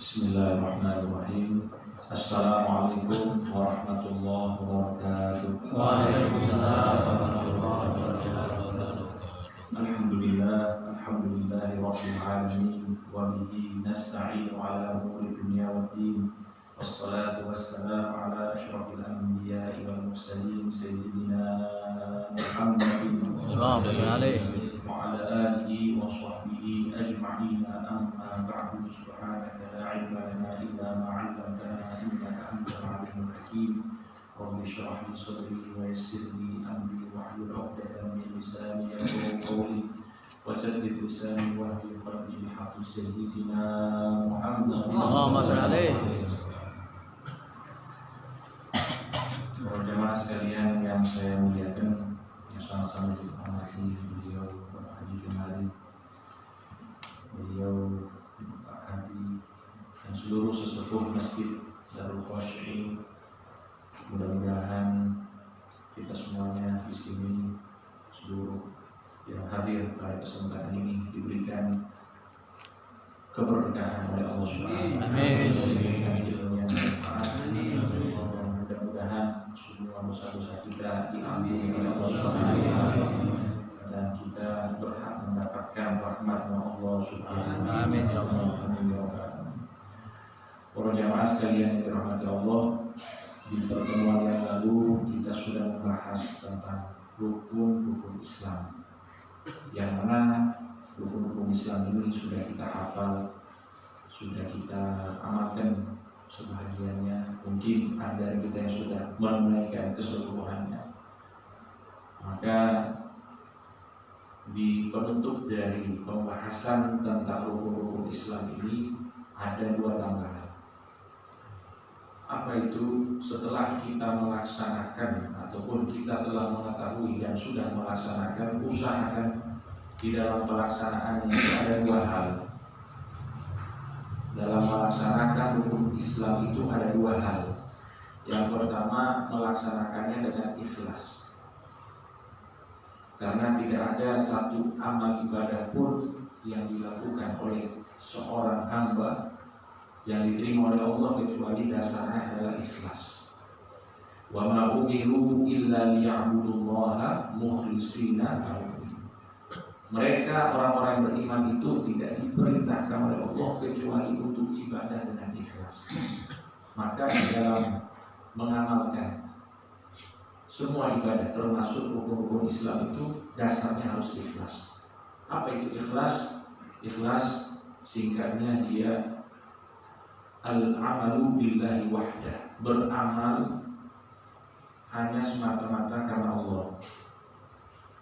Bismillahirrahmanirrahim. Assalamualaikum warahmatullahi wabarakatuh. Waalaikumsalam warahmatullahi wabarakatuh. Alhamdulillahi rabbil alamin wa bihi nasta'inu ala umuri dunya waddin. Wassalatu wassalamu ala asyrafil anbiya'i wal mursalin sayyidina Muhammadin wa ala alihi wa sahbihi ajma'in. Amma ba'du, subhanaka la ilma lana illa ma 'allamtana innaka antal alimul hakim. Rabbi shrah li sadri wa yassir li amri wahlul 'uqdatam min lisani yafqahu qawli wasaddid lisani wahdil qalbi bihaqqi sayyidina Muhammad. Allahumma shalli alaihi. Para jemaah sekalian yang saya muliakan, yang sama-sama dihormati beliau Bapak Haji Jumali, beliau Pak Hadi, dan seluruh sesepuh Masjid Darul Khosyin. Mudah-mudahan kita semuanya di sini, seluruh yang hadir pada kesempatan ini diberikan keberkahan oleh Allah Subhanahu wa Ta'ala. Mudah-mudahan semua dosa-dosa kita diampuni oleh Allah Subhanahu wa Ta'ala dan kita berhak mendapatkan rahmat Allah Subhanahu wa Ta'ala. Amin ya Allah. Para jamaah sekalian yang dirahmati Allah, di pertemuan yang lalu kita sudah membahas tentang rukun-rukun Islam, yang mana rukun-rukun Islam ini sudah kita hafal, sudah kita amalkan sebahagiannya. Mungkin ada kita yang sudah menunaikan keseluruhannya. Maka di penutup dari pembahasan tentang rukun-rukun Islam ini ada dua tambahan. Apa itu? Setelah kita melaksanakan ataupun kita telah mengetahui dan sudah melaksanakan, usahakan di dalam pelaksanaannya itu ada dua hal. Dalam melaksanakan rukun Islam itu ada dua hal. Yang pertama, melaksanakannya dengan ikhlas. Karena tidak ada satu amal ibadah pun yang dilakukan oleh seorang hamba yang diterima oleh Allah kecuali dasarnya adalah ikhlas. Wa ma umiru illa liya'budullaha mukhlishina lahu. Mereka orang-orang yang beriman itu tidak diperintahkan oleh Allah kecuali untuk ibadah dengan ikhlas. Maka di dalam mengamalkan semua ibadah termasuk rukun-rukun Islam itu dasarnya harus ikhlas. Apa itu ikhlas? Ikhlas singkatnya dia al-amalu billahi wahdah, beramal hanya semata-mata karena Allah,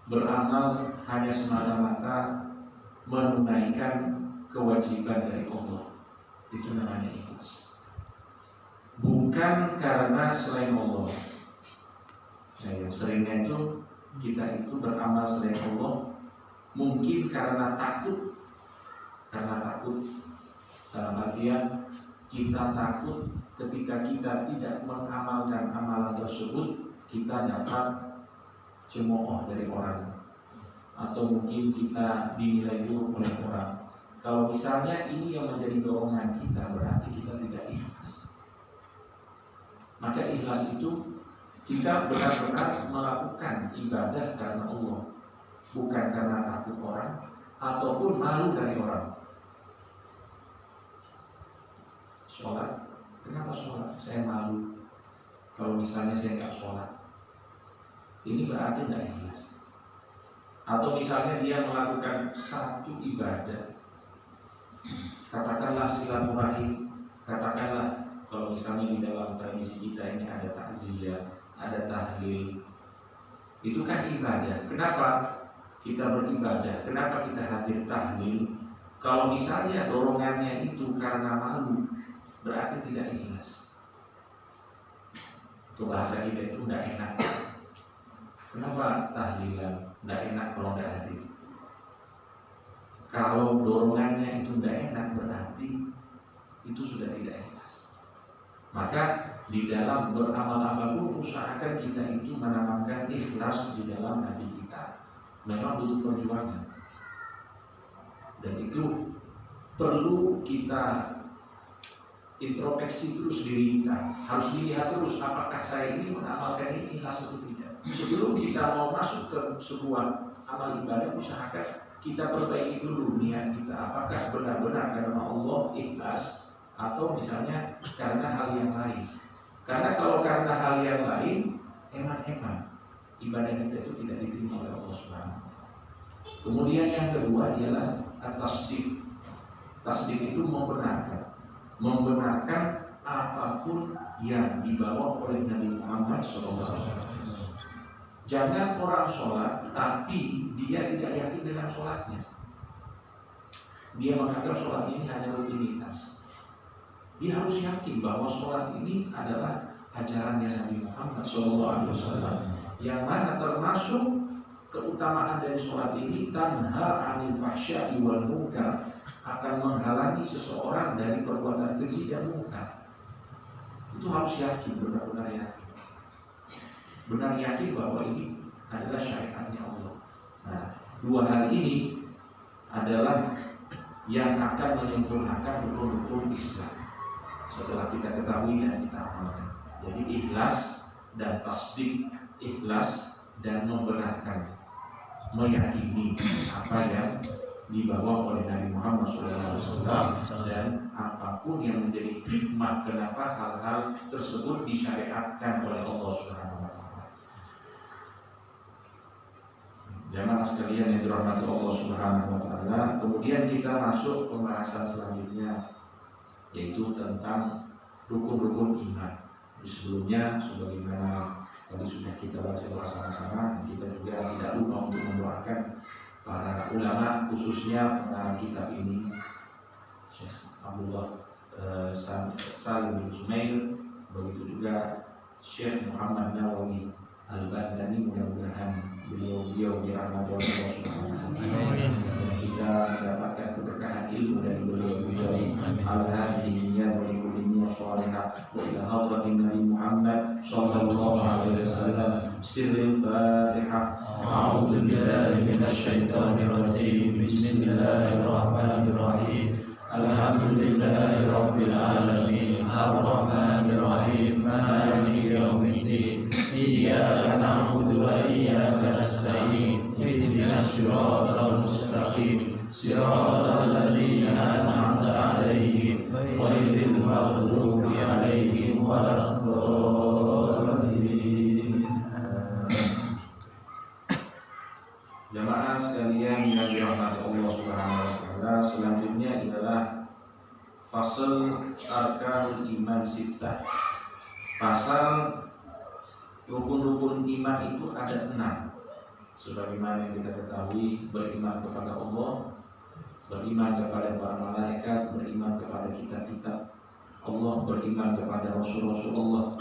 beramal hanya semata-mata menunaikan kewajiban dari Allah. Itu namanya ikhlas. Bukan karena selain Allah. Seringnya itu kita itu beramal selain Allah mungkin karena takut. Dalam artian kita takut ketika kita tidak mengamalkan amalan tersebut, kita dapat cemooh dari orang, atau mungkin kita dinilai buruk oleh orang. Kalau misalnya ini yang menjadi dorongan kita, berarti kita tidak ikhlas. Maka ikhlas itu kita benar-benar melakukan ibadah karena Allah, bukan karena takut orang ataupun malu dari orang. Sholat, kenapa sholat? Saya malu kalau misalnya saya nggak sholat. Ini berarti nggak ikhlas. Atau misalnya dia melakukan satu ibadah, katakanlah silaturahim, katakanlah kalau misalnya di dalam tradisi kita ini ada takziah, ada tahlil, itu kan ibadah. Kenapa kita beribadah? Kenapa kita hadir tahlil? Kalau misalnya dorongannya itu karena malu, berarti tidak ikhlas. Itu bahasa kita itu tidak enak. Kenapa tahlilan? Tidak enak kalau tidak hadir. Kalau dorongannya itu tidak enak, berarti itu sudah tidak ikhlas. Maka di dalam beramal-amal pun usahakan kita itu menanamkan ikhlas di dalam hati kita. Memang butuh perjuangan. Dan itu perlu kita introspeksi terus diri kita, harus dilihat terus apakah saya ini mengamalkan ini ikhlas atau tidak. Sebelum kita mau masuk ke sebuah amal ibadah, usahakan kita perbaiki dulu niat kita, apakah benar-benar karena Allah ikhlas atau misalnya karena hal yang lain. Karena kalau karena hal yang lain, eman-eman ibadah kita itu tidak diterima oleh Allah Subhanahu. Kemudian yang kedua ialah tasdik. Tasdik itu membenarkan apapun yang dibawa oleh Nabi Muhammad SAW. Jangan orang sholat tapi dia tidak yakin dengan sholatnya. Dia menganggap sholat ini hanya rutinitas. Dia harus yakin bahwa sholat ini adalah ajarannya Nabi Muhammad SAW, yang mana termasuk keutamaan dari sholat ini tanha 'anil fahsya'i wal munkar, akan menghalangi seseorang dari perbuatan keji dan munkar. Itu harus yakin, benar-benar yakin. Benar yakin bahwa ini adalah syariatnya Allah. Nah, dua hal ini adalah yang akan menyempurnakan rukun-rukun Islam setelah kita ketahui dan kita amalkan. Jadi ikhlas dan tasdik, ikhlas dan membenarkan, meyakini apa yang dibawa oleh Nabi Muhammad SAW, dan apapun yang menjadi hikmah kenapa hal-hal tersebut disyariatkan oleh Allah Subhanahu wa taala. Jamaah sekalian yang dirahmati Allah Subhanahu wa taala, kemudian kita masuk pembahasan selanjutnya, yaitu tentang rukun-rukun iman. Sebelumnya sebagaimana tadi sudah kita baca bersama-sama, kita juga tidak lupa untuk mendoakan para ulama, khususnya pengarang kitab ini, Syekh Abdullah Salim bin Sumail, begitu juga Syekh Muhammad Nawawi Al-Bandani. Mudah-mudahan beliau dirahmati Allah Subhanahu wa taala. Kita mendapatkan keberkahan ilmu dari beliau. Al-Hadiyah wa likulli shalihah wa ila hadratin Nabi Muhammad sallallahu alaihi wasallam. Sirrul Fatihah. A'udzu billahi minasy syaithanir rajim. Bismillahirrahmanirrahim. Alhamdulillahi rabbil alamin. Ar-Rahmanir Rahim. Maliki yaumiddin. Iyyaka na'budu wa iyyaka nasta'in. Ihdinas siratal mustaqim. Siratal ladzina an'amta 'alaihim ghairil maghdubi 'alaihim waladdallin. Jamaah sekalian yang dirahmati Allah Subhanahu wa taala, selanjutnya adalah fasal arkanul iman sittah. Pasal rukun-rukun iman itu ada 6. Sebagaimana yang kita ketahui, beriman kepada Allah, beriman kepada para malaikat, beriman kepada kitab-kitab Allah, beriman kepada rasul-rasul Allah,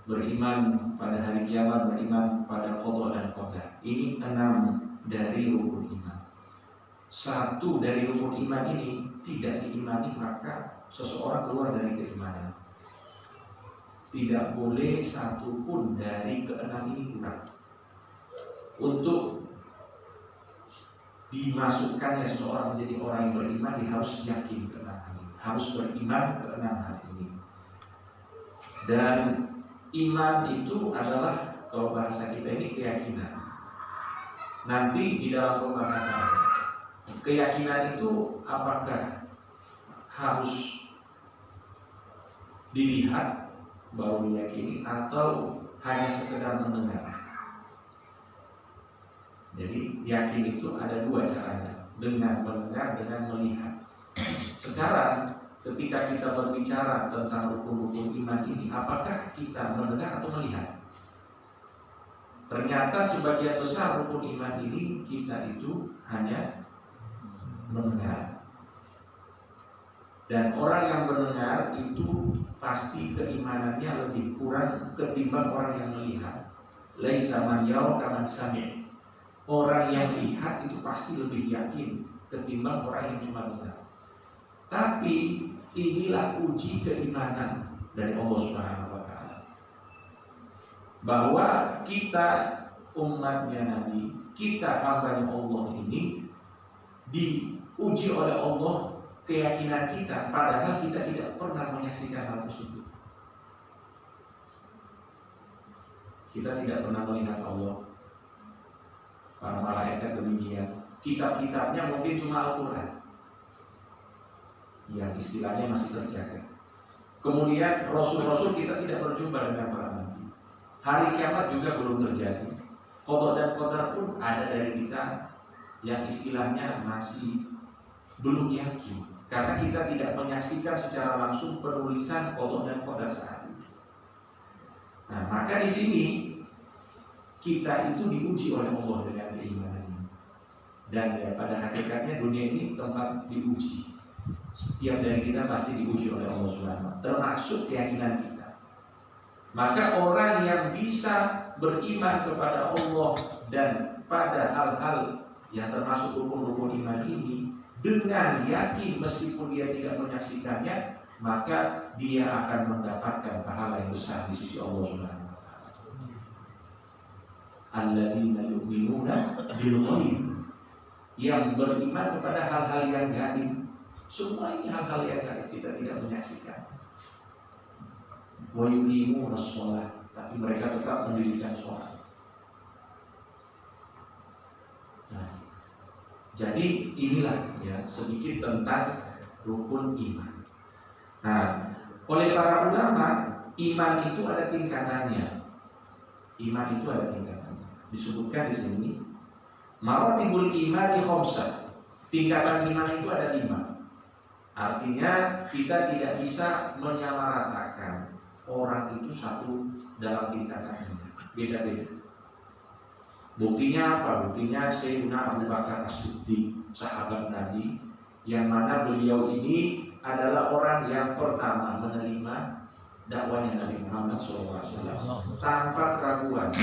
beriman pada hari kiamat, beriman pada qada dan qadar. Ini 6 dari rukun iman. 1 dari rukun iman ini tidak diimani, maka seseorang keluar dari keimanan. Tidak boleh 1 pun dari ke-6 ini kurang. Untuk dimasukkannya seseorang menjadi orang yang beriman, dia harus yakin ke-6 hal ini, harus beriman ke-6 hal ini. Dan iman itu adalah, kalau bahasa kita ini, keyakinan. Nanti di dalam pembahasan, keyakinan itu apakah harus dilihat baru diyakini atau hanya sekedar mendengar? Jadi yakin itu ada 2 caranya, dengan mendengar, dengan melihat. Sekarang ketika kita berbicara tentang rukun-rukun iman ini, apakah kita mendengar atau melihat? Ternyata sebagian besar rukun iman ini kita itu hanya mendengar. Dan orang yang mendengar itu pasti keimanannya lebih kurang ketimbang orang yang melihat. Laisa man yara kaman sami'. Orang yang lihat itu pasti lebih yakin ketimbang orang yang cuma dengar. Tapi inilah uji keimanan dari Allah Subhanahu wa taala, bahwa kita umatnya Nabi, kita hambanya Allah ini diuji oleh Allah keyakinan kita, padahal kita tidak pernah menyaksikan hal tersebut. Kita tidak pernah melihat Allah. Para malaikat demikian. Kitab-kitabnya mungkin cuma Al-Quran yang istilahnya masih terjaga. Kemudian Rasul-Rasul kita tidak berjumpa dengan para nabi. Hari kiamat juga belum terjadi. Qada dan qadar pun ada dari kita yang istilahnya masih belum yakin, karena kita tidak menyaksikan secara langsung penulisan qada dan qadar saat ini. Nah, maka di sini kita itu diuji oleh Allah dengan keimanan ini. Dan ya, pada hakikatnya dunia ini tempat diuji. Setiap dari kita pasti diuji oleh Allah SWT, termasuk keyakinan kita. Maka orang yang bisa beriman kepada Allah dan pada hal-hal yang termasuk rukun-rukun iman ini dengan yakin meskipun dia tidak menyaksikannya, maka dia akan mendapatkan pahala yang besar di sisi Allah SWT. Alladzina yu'minuna bil ghaib, yang beriman kepada hal-hal yang gaib. Semua ini hal-hal yang gaib, kita tidak menyaksikan. Wa yuqimuna shalah, tapi mereka tetap mendirikan sholat. Nah, jadi inilah ya sedikit tentang rukun iman. Nah, oleh para ulama, iman itu ada tingkatannya. Iman itu ada tingkatannya. Disebutkan di sini, maratibul imani khamsah. Tingkatan iman itu ada 5. Artinya kita tidak bisa menyamaratakan orang itu satu dalam tingkatannya, beda-beda. Buktinya apa? Buktinya Sayyidina Abu Bakar As-Siddiq, sahabat Nabi, yang mana beliau ini adalah orang yang pertama menerima dakwahnya Nabi Muhammad SAW tanpa keraguan.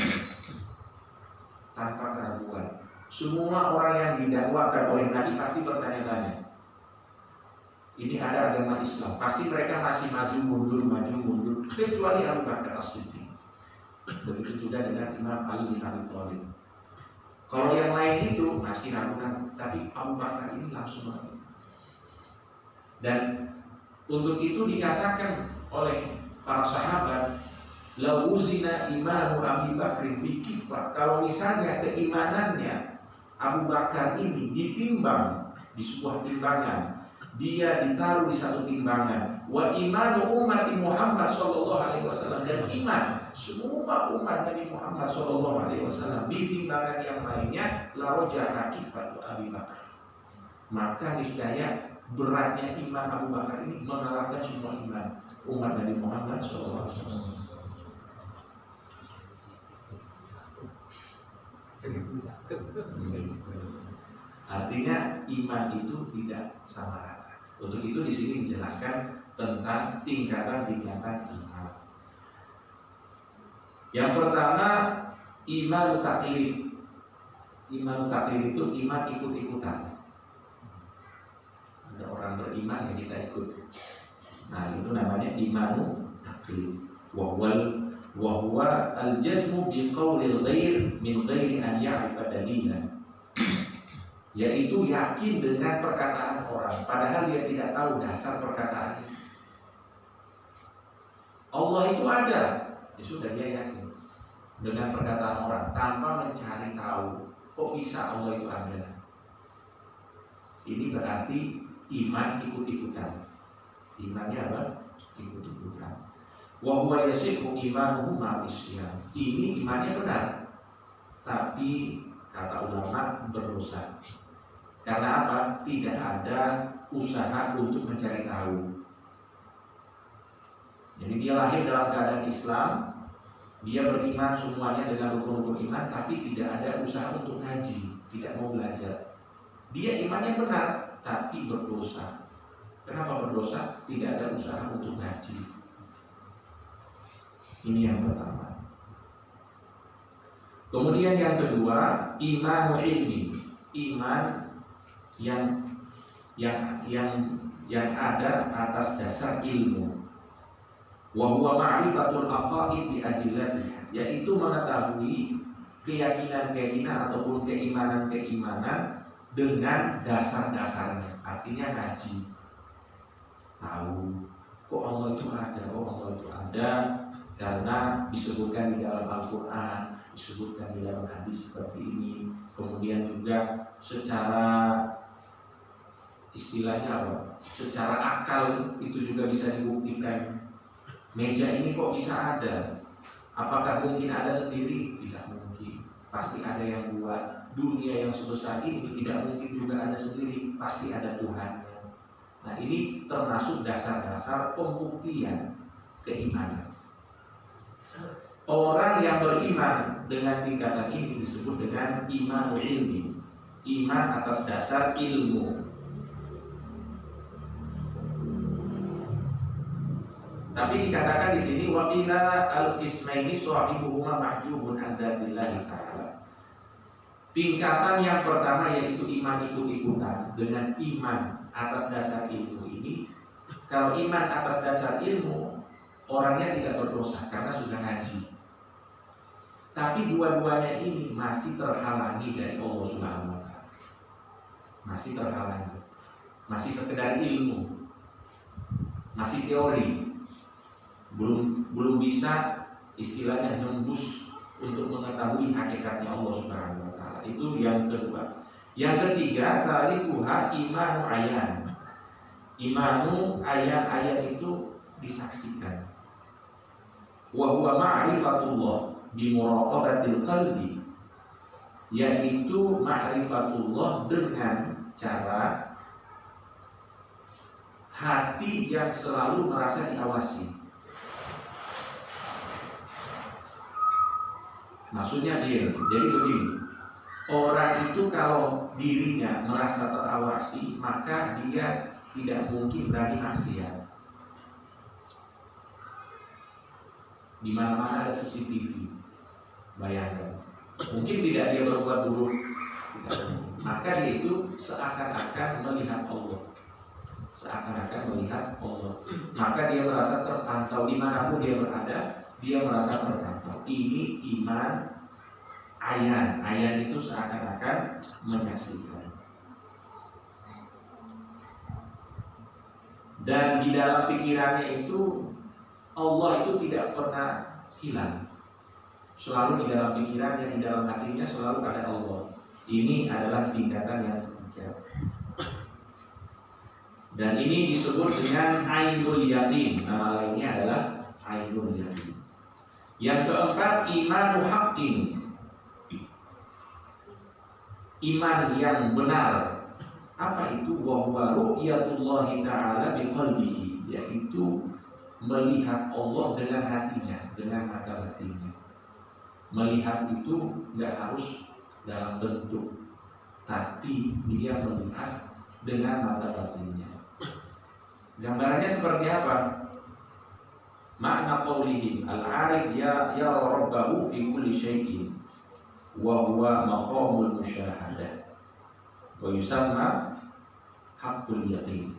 Tanpa keraguan. Semua orang yang didakwakan oleh Nabi pasti bertanya-tanya, ini ada agama Islam, pasti mereka masih maju mundur, kecuali Abu Bakar As-Siddiq. Begitu juga dengan Imam Ali bin Abi Thalib. Kalau yang lain itu masih ragu-ragu, tapi Abu Bakar ini langsung maju. Dan untuk itu dikatakan oleh para sahabat, la uzina imanu Abi Bakr fi kifah. Kalau misalnya keimanannya Abu Bakar ini ditimbang di sebuah timbangan, dia ditaruh di satu timbangan. Wa imanu ummati Muhammad sallallahu alaihi wasallam, dan iman semua umat Nabi Muhammad sallallahu alaihi wasallam di timbangan yang lainnya, la rajaha kifatu Abi Bakar. Maka niscaya beratnya iman Abu Bakar ini mengalahkan semua iman umat Nabi Muhammad sallallahu alaihi wasallam. Artinya iman itu tidak sama rata. Untuk itu di sini dijelaskan tentang tingkatan-tingkatan iman. Yang pertama, iman taklid. Iman taklid itu iman ikut-ikutan. Ada orang beriman yang kita ikut. Nah, itu namanya iman taklid. Wa huwa al-jazmu bi qawlil ghair min ghairi an ya'rifa dalilan. Yaitu yakin dengan perkataan orang padahal dia tidak tahu dasar perkataan itu. Allah itu ada, ya sudah dia yakin dengan perkataan orang tanpa mencari tahu kok bisa Allah itu ada. Ini berarti iman ikut-ikutan. Imannya apa? Ikut-ikutan. Wa huwa yasihu imanuhu ma'isyan. Ini imannya benar, tapi kata ulama berdosa. Karena apa? Tidak ada usaha untuk mencari tahu. Jadi dia lahir dalam keadaan Islam, dia beriman semuanya dengan rukun-rukun iman, tapi tidak ada usaha untuk ngaji, tidak mau belajar. Dia imannya benar, tapi berdosa. Kenapa berdosa? Tidak ada usaha untuk ngaji. Ini yang pertama. Kemudian yang kedua, iman ilmi, iman yang ada atas dasar ilmu. Wa huwa ma'rifatul aqaid bi adillatiha, yaitu mengetahui keyakinan-keyakinan ataupun keimanan-keimanan dengan dasar-dasarnya. Artinya ngaji. tahu kok Allah itu ada. Oh, Allah itu ada karena disebutkan di dalam Al-Quran, disebutkan di dalam hadis seperti ini. Kemudian juga secara istilahnya apa? Secara akal itu juga bisa dibuktikan. Meja ini kok bisa ada? Apakah mungkin ada sendiri? Tidak mungkin. Pasti ada yang buat. Dunia yang sebesar ini tidak mungkin juga ada sendiri. Pasti ada Tuhannya. Nah, ini termasuk dasar-dasar pembuktian keimanan. Orang yang beriman dengan tingkatan ini disebut dengan iman ilmi. Iman atas dasar ilmu. Tapi dikatakan di sini waqila al-qismaini sahibuhuma mahjubun an dzatillahi ta'ala. Tingkatan yang pertama yaitu iman ikut-ikutan dengan iman atas dasar ilmu ini. Kalau iman atas dasar ilmu, orangnya tidak berdosa karena sudah ngaji. Tapi dua-duanya ini masih terhalangi dari Allah Subhanahu wa Ta'ala. Masih terhalangi. Masih sekedar ilmu. Masih teori. Belum bisa istilahnya nembus untuk mengetahui hakikatnya Allah Subhanahu wa Ta'ala. Itu yang kedua. Yang ketiga, tsalitsuha imanu ayan. Imanu ayan-ayan itu disaksikan. Wa huwa ma'rifatullah bi muraqabatil qalbi, yaitu ma'rifatullah dengan cara hati yang selalu merasa diawasi. Maksudnya dia, jadi begini, orang itu kalau dirinya merasa terawasi, maka dia tidak mungkin berani maksiat. Di mana-mana ada CCTV, bayangkan. Mungkin tidak dia berbuat buruk, maka dia itu seakan-akan melihat Allah, seakan-akan melihat Allah. Maka dia merasa terpantau dimanapun dia berada, dia merasa terpantau. Ini iman ayan. Ayan itu seakan-akan menyaksikan. Dan di dalam pikirannya itu Allah itu tidak pernah hilang. Selalu di dalam pikirannya, di dalam hatinya selalu ada Allah. Ini adalah tingkatan yang ketiga. Dan ini disebut dengan ainul yakin. Nama lainnya adalah ainul yakin. Yang keempat, imanu haqqin. Iman yang benar. Apa itu? Wa huwa ru'yatullahi ta'ala biqalbihi, yaitu melihat Allah dengan hatinya, dengan mata batinnya. Melihat itu tidak harus dalam bentuk, tapi dia melihat dengan mata batinnya. Gambarannya seperti apa? Makna qaulihim al-arif ya rabbahu fi kulli syai'in wa huwa maqamul musyahadah wa yusamma haqqul yaqin.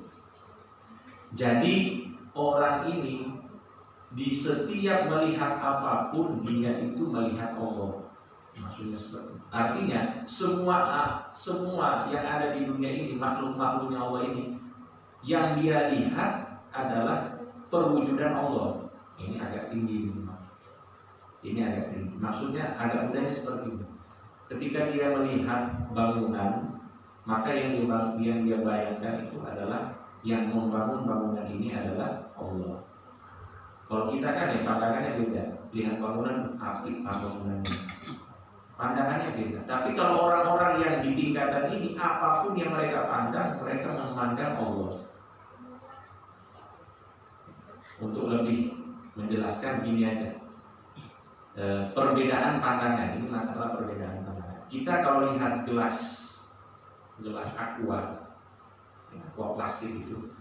Jadi orang ini di setiap melihat apapun dia itu melihat Allah. Maksudnya seperti itu. Artinya semua yang ada di dunia ini, makhluk-makhluknya Allah ini, yang dia lihat adalah perwujudan Allah. Ini agak tinggi. Ini agak tinggi. Maksudnya agak mudahnya seperti ini. Ketika dia melihat bangunan, maka yang dia bayangkan itu adalah yang membangun bangunan ini adalah Allah. Kalau kita kan ya pandangannya beda. Lihat bangunan apik bangunannya, pandangannya beda. Tapi kalau orang-orang yang di tingkatan ini, apapun yang mereka pandang, mereka memandang Allah. Untuk lebih menjelaskan gini aja, perbedaan pandangan. Ini masalah perbedaan pandangan. Kita kalau lihat gelas aqua plastik itu,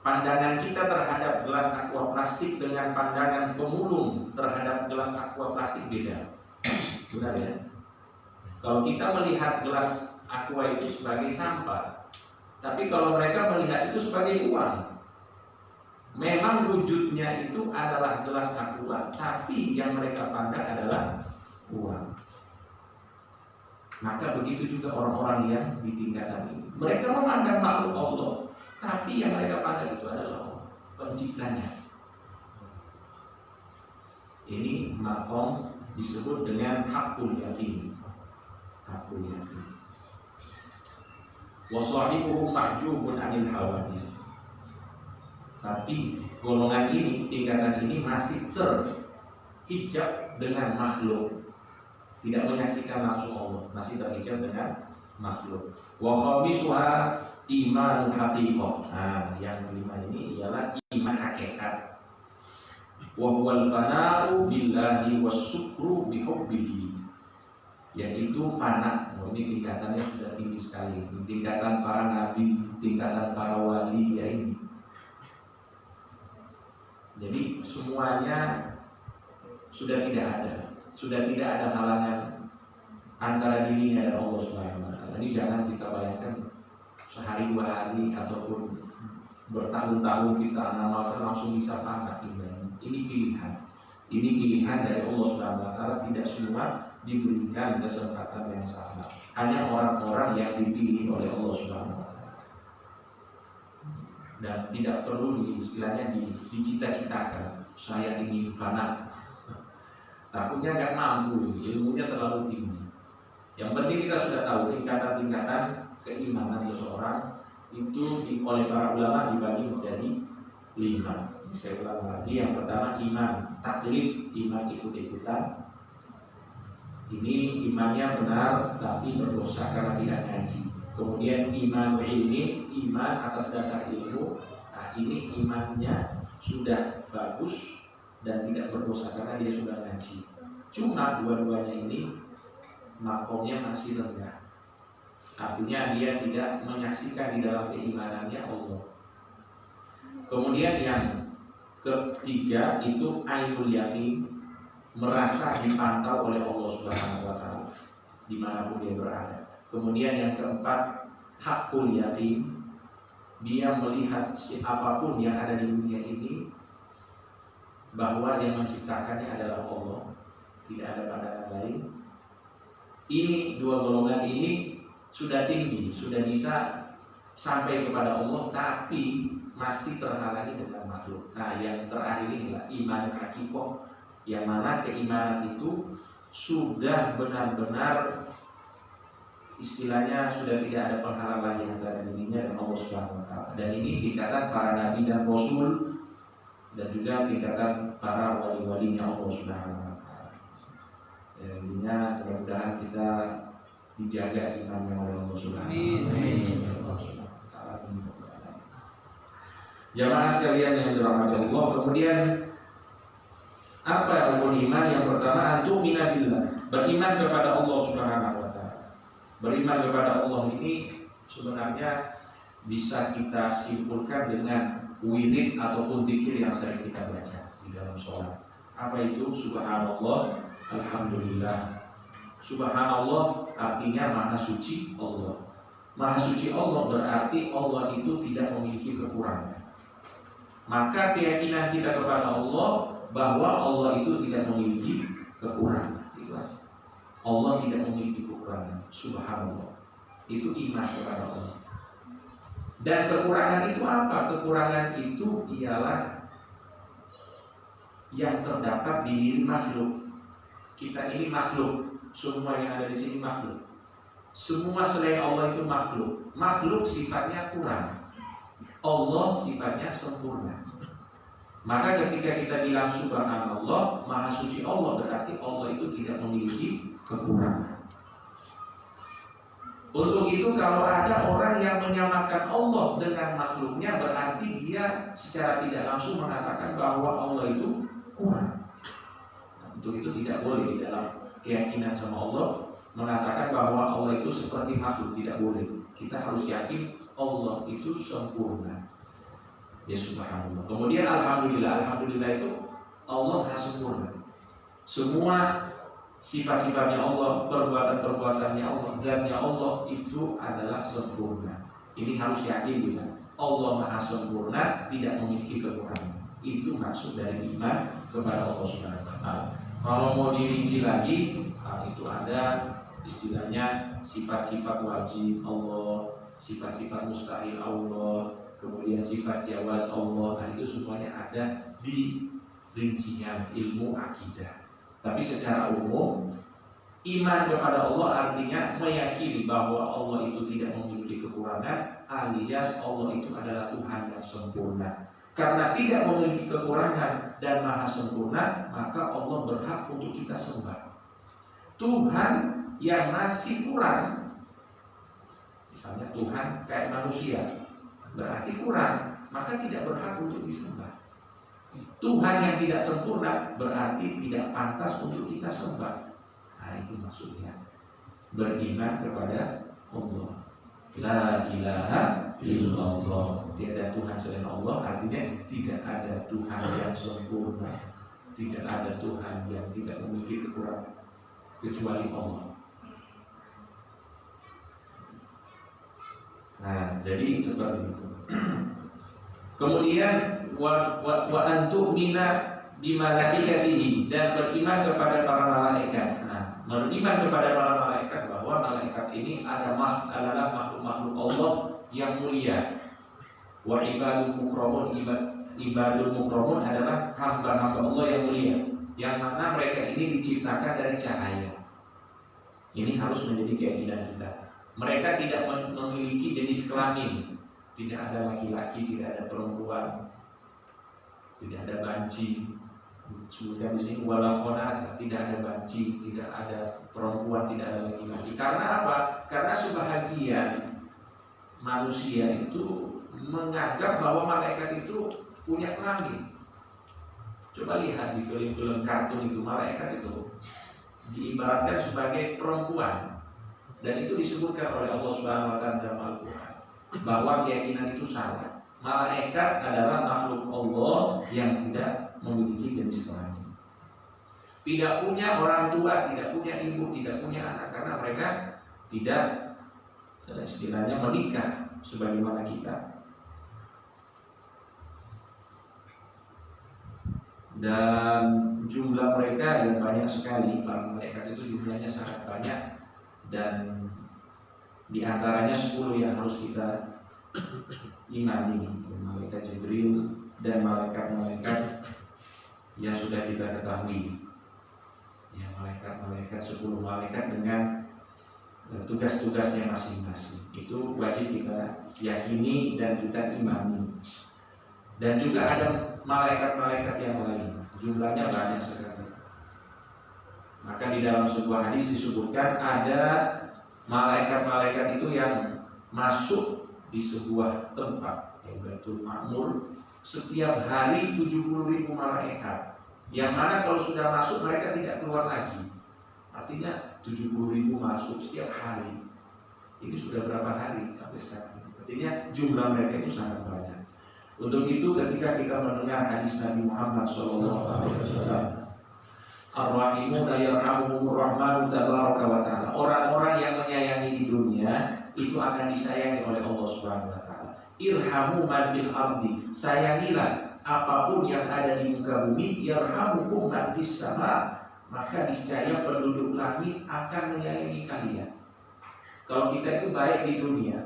pandangan kita terhadap gelas aqua plastik dengan pandangan pemulung terhadap gelas aqua plastik beda. Benar ya? Kalau kita melihat gelas aqua itu sebagai sampah, tapi kalau mereka melihat itu sebagai uang. Memang wujudnya itu adalah gelas aqua, tapi yang mereka pandang adalah uang. Maka begitu juga orang-orang yang di tingkatan ini. Mereka memandang makhluk Allah Tapi yang mereka pandang itu adalah penciptanya. Ini makom disebut dengan hakul yakin. Hakul yakin. Wa sahibuhum mahjubun 'anil hawadis. Tapi golongan ini, tingkatan ini masih terhijab dengan makhluk. Tidak menyaksikan langsung Allah, masih terhijab dengan makhluk. Wa khamisuha iman haqiqah. Nah, yang kelima ini ialah iman hakikat. Wa huwal fana'u billahi wasyukru bihubbihi. Yaitu fana. Ini tingkatannya sudah tinggi sekali. Tingkatan para nabi, tingkatan para wali ya ini. Jadi semuanya sudah tidak ada halangan antara dirinya dan Allah Subhanahu wa taala. Ini jangan kita bayangkan sehari dua hari ataupun bertahun-tahun kita amalkan langsung bisa fana. Ini pilihan dari Allah Subhanahu wa taala. Tidak semua diberikan kesempatan yang sama. Hanya orang-orang yang dipilih oleh Allah Subhanahu wa taala. Dan tidak perlu istilahnya dicita-citakan. Saya ingin fana. Takutnya nggak mampu, ilmunya terlalu tinggi. Yang penting kita sudah tahu tingkatan-tingkatan keimanan seseorang itu oleh para ulama dibagi menjadi 5. Saya ulang lagi, yang pertama iman taklid, iman ikut-ikutan. Ini imannya benar tapi berdosa karena tidak ngaji. Kemudian iman ilmi, iman atas dasar ilmu. Nah, ini imannya sudah bagus dan tidak berdosa karena dia sudah ngaji. Cuma dua-duanya ini makomnya masih rendah. Artinya dia tidak menyaksikan di dalam keimanannya Allah. Kemudian yang ketiga itu ainul yakin, merasa dipantau oleh Allah Subhanahu wa taala dimanapun dia berada. Kemudian yang keempat hakul yakin, dia melihat siapapun yang ada di dunia ini bahwa yang menciptakannya adalah Allah, tidak ada pandangan lain. Ini dua golongan ini sudah tinggi, sudah bisa sampai kepada Allah, tapi masih terhalangi dengan makhluk. Nah, yang terakhir inilah iman hakikoh, yang mana keimanan itu sudah benar-benar istilahnya sudah tidak ada penghalang lagi antara dirinya dan Allah Subhanahu wa taala. Dan ini tingkatan para nabi dan rasul dan juga tingkatan para wali-walinya Allah Subhanahu wa taala. Intinya mudah-mudahan kita dijaga imannya oleh Allah Subhanahu wa taala. Jamaah sekalian yang dirahmati Allah, kemudian apa rukun iman? Yang pertama antum minabillah, beriman kepada Allah Subhanahu wa taala. Beriman kepada Allah ini sebenarnya bisa kita simpulkan dengan wirid ataupun zikir yang sering kita baca di dalam sholat. Apa itu? Subhanallah, alhamdulillah. Subhanallah artinya maha suci Allah. Maha suci Allah berarti Allah itu tidak memiliki kekurangan. Maka keyakinan kita kepada Allah bahwa Allah itu tidak memiliki kekurangan. Allah tidak memiliki kekurangan. Subhanallah. Itu iman kepada Allah. Dan kekurangan itu apa? Kekurangan itu ialah yang terdapat di diri makhluk. Kita ini makhluk. Semua yang ada di sini makhluk. Semua selain Allah itu makhluk. Makhluk sifatnya kurang. Allah sifatnya sempurna. Maka ketika kita bilang subhanallah, maha suci Allah, berarti Allah itu tidak memiliki kekurangan. Untuk itu kalau ada orang yang menyamakan Allah dengan makhluknya, berarti dia secara tidak langsung mengatakan bahwa Allah itu kurang. Nah, untuk itu tidak boleh di dalam keyakinan sama Allah mengatakan bahwa Allah itu seperti makhluk, tidak boleh. Kita harus yakin Allah itu sempurna. Ya subhanallah. Kemudian alhamdulillah. Alhamdulillah itu Allah maha sempurna. Semua sifat-sifatnya Allah, perbuatan-perbuatannya Allah, zatnya Allah itu adalah sempurna. Ini harus yakin kita. Allah maha sempurna, tidak memiliki kekurangan. Itu maksud dari iman kepada Allah Subhanahu wa taala. Kalau mau dirinci lagi, itu ada istilahnya sifat-sifat wajib Allah, sifat-sifat mustahil Allah. kemudian sifat jawaz Allah, itu semuanya ada di rincian ilmu akidah. Tapi secara umum, iman kepada Allah artinya meyakini bahwa Allah itu tidak memiliki kekurangan, alias Allah itu adalah Tuhan yang sempurna. Karena tidak memiliki kekurangan dan maha sempurna, maka Allah berhak untuk kita sembah. Tuhan yang masih kurang, misalnya Tuhan kayak manusia, berarti kurang, maka tidak berhak untuk disembah. Tuhan yang tidak sempurna berarti tidak pantas untuk kita sembah. Nah, itu maksudnya beriman kepada Allah. La ilaha illallah, tiada Tuhan selain Allah, artinya tidak ada Tuhan yang sempurna, tidak ada Tuhan yang tidak memiliki kekurangan kecuali Allah. Nah, jadi seperti itu. Kemudian wa antu'mina bimalaikatihi, dan beriman kepada para malaikat. Nah, beriman kepada para malaikat bahwa malaikat ini adalah makhluk-makhluk Allah yang mulia. Wa ibadul mukramun adalah hamba-hamba Allah yang mulia, yang mana mereka ini diciptakan dari cahaya. Ini harus menjadi keyakinan kita. Mereka tidak memiliki jenis kelamin, tidak ada laki-laki, tidak ada perempuan, tidak ada banci. Sebutkan di sini wala khonat, tidak ada banci, tidak ada perempuan, tidak ada laki-laki. Karena apa? Karena sebahagian manusia itu menganggap bahwa malaikat itu punya kelamin. Coba lihat di film-film kartun itu, malaikat itu diibaratkan sebagai perempuan. Dan itu disebutkan oleh Allah Subhanahu wa taala dalam Al-Qur'an bahwa keyakinan itu salah. Malaikat adalah makhluk Allah yang tidak memiliki jenis kelamin. Tidak punya orang tua, tidak punya ibu, tidak punya anak, karena mereka tidak istilahnya menikah sebagaimana kita. Dan jumlah mereka yang banyak sekali, para malaikat itu jumlahnya sangat banyak, dan di antaranya 10 yang harus kita imani, malaikat Jibril dan malaikat-malaikat yang sudah kita ketahui. Ya, malaikat 10 malaikat dengan tugas-tugasnya masing-masing. Itu wajib kita yakini dan kita imani. Dan juga ada malaikat-malaikat yang lain, jumlahnya banyak sekali. Maka di dalam sebuah hadis disebutkan ada malaikat-malaikat itu yang masuk di sebuah tempat, Baitul Ma'mur, setiap hari 70.000 malaikat. Yang mana kalau sudah masuk mereka tidak keluar lagi. Artinya 70.000 masuk setiap hari. Ini sudah berapa hari sampai sekarang? Artinya jumlah mereka itu sangat banyak. Untuk itu ketika kita mendengar hadis Nabi Muhammad SAW, Ar-Rahimuna yarhamuhumur rahmanu tabaraka wa ta'ala, orang-orang yang menyayangi di dunia itu akan disayangi oleh Allah Subhanahu wa taala. Irhamu man fil ardi, sayangilah apapun yang ada di muka bumi. Yarhamukum man fis sama, maka niscaya penduduk langit akan menyayangi kalian. Kalau kita itu baik di dunia,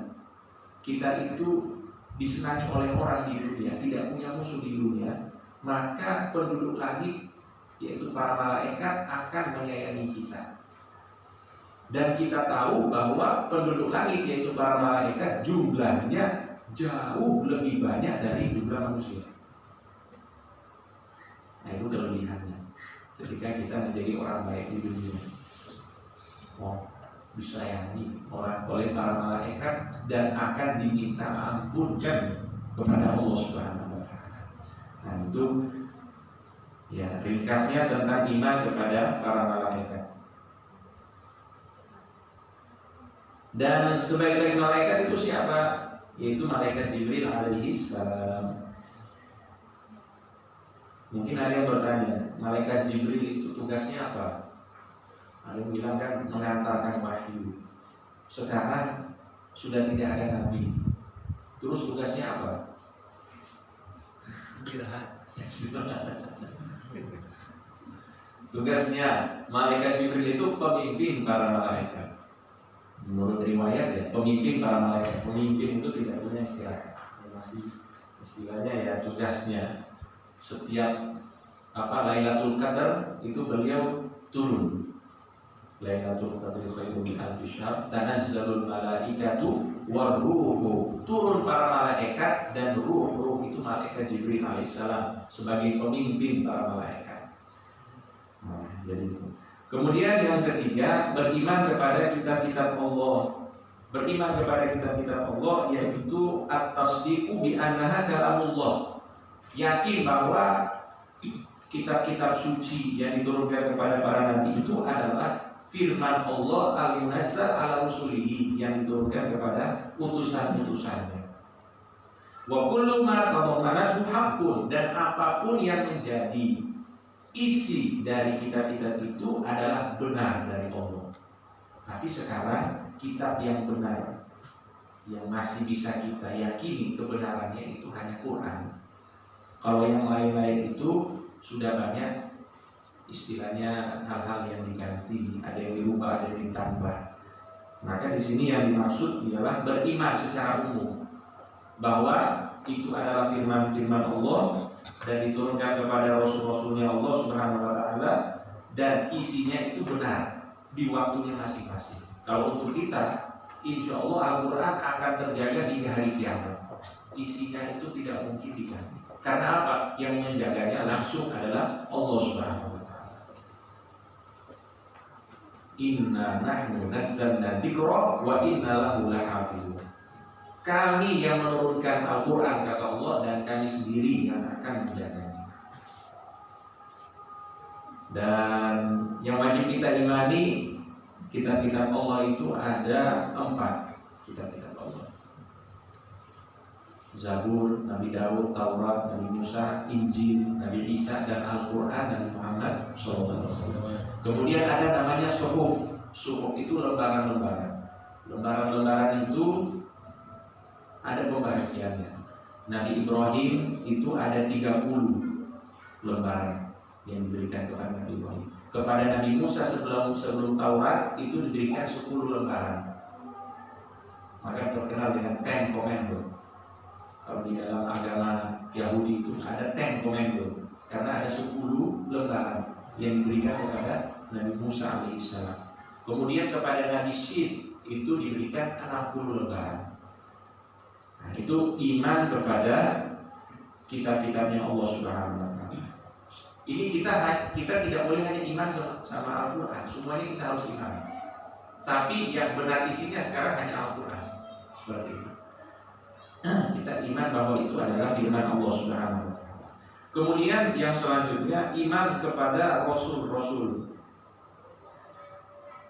kita itu disenangi oleh orang di dunia, tidak punya musuh di dunia, maka penduduk langit yaitu para malaikat akan menyayangi kita. Dan kita tahu bahwa penduduk langit yaitu para malaikat jumlahnya jauh lebih banyak dari jumlah manusia. Nah, itu kelebihannya ketika kita menjadi orang baik di dunia. Disayangi oleh para malaikat dan akan diminta ampunkan kepada Allah Subhanahu wa taala. Nah, itu ya ringkasnya tentang iman kepada para malaikat. Dan sebaik-baik malaikat itu siapa? Yaitu malaikat Jibril alaihi salam. Mungkin ada yang bertanya, malaikat Jibril itu tugasnya apa? Ada yang bilang kan mengantarkan wahyu. Sekarang sudah tidak ada nabi. Terus tugasnya apa? Tugasnya malaikat Jibril itu pemimpin para malaikat. Menurut riwayat ya, pemimpin para malaikat. Pemimpin itu tidak punya istilah. masih istilahnya ya tugasnya. Setiap Lailatul Qadar itu beliau turun. Lailatul Qadri khairun min alfi syahr, tanazzalul malaikatu waruhu. Turun para malaikat dan ruh itu malaikat Jibril alaihissalam sebagai pemimpin para malaikat. Jadi kemudian yang ketiga, beriman kepada kitab-kitab Allah. Beriman kepada kitab-kitab Allah yaitu at-tasdiqu bi annaha kalamullah. Yakin bahwa kitab-kitab suci yang diturunkan kepada para nabi itu adalah firman Allah al-munazzal ala rusulihi, yang diturunkan kepada utusan-utusannya. Wa kullu ma tadammanathu haqqun, dan apapun yang menjadi isi dari kitab-kitab itu adalah benar dari Allah. Tapi sekarang kitab yang benar yang masih bisa kita yakini kebenarannya itu hanya Quran. Kalau yang lain-lain itu sudah banyak istilahnya hal-hal yang diganti, ada yang dirubah, ada yang ditambah. Maka di sini yang dimaksud ialah beriman secara umum bahwa itu adalah firman-firman Allah dan diturunkan kepada Rasul-Rasulnya Allah Subhanahu Wa Taala, dan isinya itu benar di waktunya masing-masing. Kalau untuk kita, insya Allah Al-Quran akan terjaga hingga hari kiamat. Isinya itu tidak mungkin diganti. Karena apa? Yang menjaganya langsung adalah Allah Subhanahu Wa Taala. Inna nahnu nazzalna dzikra wa inna lahu lahafizun. Kami yang menurunkan Al-Quran, kata Allah, dan kami sendiri yang akan menjaganya. Dan yang wajib kita imani, kitab-kitab Allah itu ada 4 kitab-kitab Allah. Zabur, Nabi Daud, Taurat, Nabi Musa, Injil, Nabi Isa, dan Al-Quran Nabi Muhammad SAW. Kemudian ada namanya suhuf. Suhuf itu lembaran-lembaran. Lembaran-lembaran itu ada pembagiannya. Nabi Ibrahim itu ada 30 lembaran yang diberikan kepada Nabi Ibrahim. Kepada Nabi Musa sebelum Taurat itu diberikan 10 lembaran. Maka terkenal dengan Ten Commandments. Kalau di dalam agama Yahudi itu ada Ten Commandments, karena ada 10 lembaran yang diberikan kepada Nabi Musa alaihissalam. Kemudian kepada Nabi Syed itu diberikan 60 lembaran. Nah, itu iman kepada kitab-kitabnya Allah Subhanahu Wa Taala. Ini kita tidak boleh hanya iman sama Al-Quran, semuanya kita harus iman. Tapi yang benar isinya sekarang hanya Al-Quran. Seperti itu. Kita iman bahwa itu adalah firman Allah Subhanahu Wa Taala. Kemudian yang selanjutnya iman kepada Rasul-Rasul.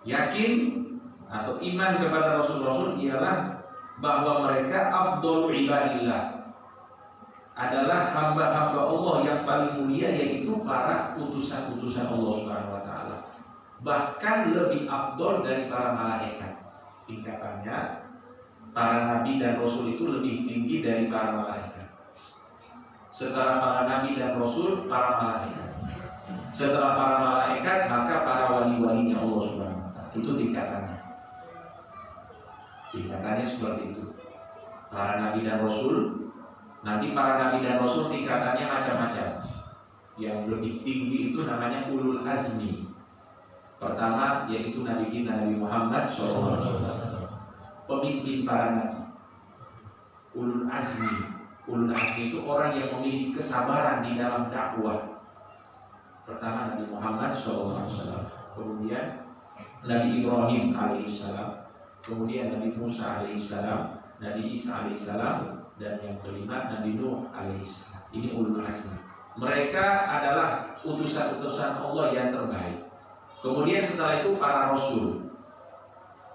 Yakin atau iman kepada Rasul-Rasul ialah bahwa mereka afdhalu ibadillah, adalah hamba-hamba Allah yang paling mulia, yaitu para utusan-utusan Allah Subhanahu Wa Taala. Bahkan lebih afdol dari para malaikat. Tingkatannya para nabi dan rasul itu lebih tinggi dari para malaikat. Setelah para nabi dan rasul, para malaikat. Setelah para malaikat, maka para wali-walinya Allah Subhanahu Wa Taala. Itu tingkatannya. Tingkatannya seperti itu. Para nabi dan rasul. Nanti para nabi dan rasul tingkatannya macam-macam. Yang lebih tinggi itu namanya ulul azmi. Pertama yaitu Nabi kita Nabi Muhammad SAW, pemimpin para nabi. Ulul azmi. Ulul azmi itu orang yang memiliki kesabaran di dalam dakwah. Pertama Nabi Muhammad SAW, kemudian Nabi Ibrahim alaihissalam, kemudian Nabi Musa alaihissalam, Nabi Isa alaihissalam, dan yang kelima Nabi Nuh alaihissalam. Ini ulul azmi. Mereka adalah utusan-utusan Allah yang terbaik. Kemudian setelah itu para rasul.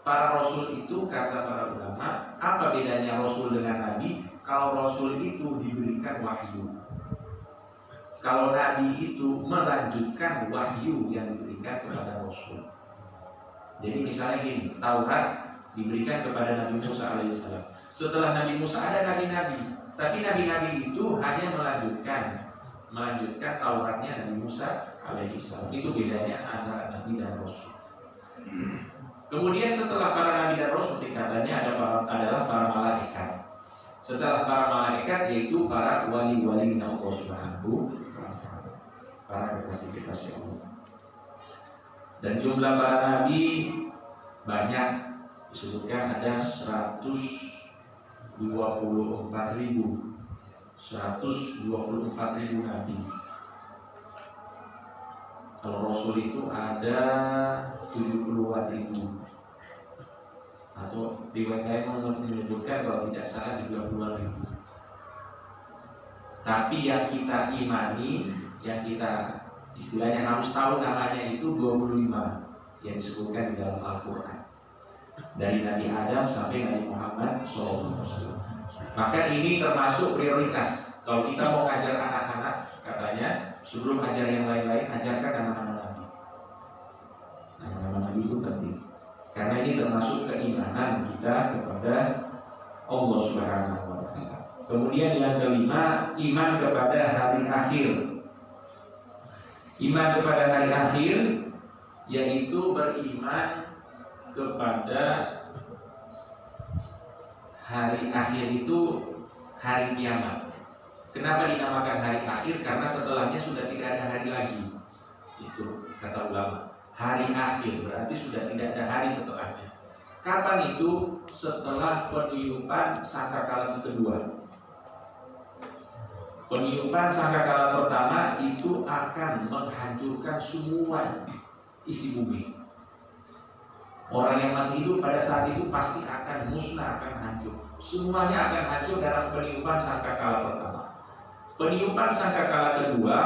Para rasul itu kata para ulama, apa bedanya rasul dengan nabi? Kalau rasul itu diberikan wahyu, kalau nabi itu melanjutkan wahyu yang diberikan kepada rasul. Jadi misalnya gini, Taurat diberikan kepada Nabi Musa alaihissalam. Setelah Nabi Musa ada nabi-nabi, tapi nabi-nabi itu hanya melanjutkan Tauratnya Nabi Musa alaihissalam. Itu bedanya antara nabi dan rasul. Kemudian setelah para nabi dan rasul tingkatannya adalah para malaikat. Setelah para malaikat yaitu para wali-wali Allah Subhanahu wa Ta'ala, para kekasih-kekasih Allah. Dan jumlah para nabi banyak, disebutkan ada 124.000 nabi. Kalau Rasul itu ada 70.000, atau riwayat lain menyebutkan kalau tidak salah 30.000. Tapi yang kita imani, yang kita istilahnya harus tahu namanya itu 25 yang disebutkan di dalam Al-Quran, dari Nabi Adam sampai Nabi Muhammad SAW. Maka ini termasuk prioritas. Kalau kita mau ngajar anak-anak, katanya sebelum ajar yang lain-lain, ajarkan nama-nama Nabi. Nama-nama Nabi itu penting, karena ini termasuk keimanan kita kepada Allah Subhanahu wa Ta'ala. Kemudian yang kelima, iman kepada hari akhir. Iman kepada hari akhir yaitu beriman kepada hari akhir itu hari kiamat. Kenapa dinamakan hari akhir? Karena setelahnya sudah tidak ada hari lagi. Itu kata ulama. Hari akhir berarti sudah tidak ada hari setelahnya. Kapan itu? Setelah peniupan sangkakala kedua. Peniupan sangkakala pertama itu akan menghancurkan semua isi bumi. Orang yang masih hidup pada saat itu pasti akan musnah, akan hancur. Semuanya akan hancur dalam peniupan sangkakala pertama. Peniupan sangkakala kedua,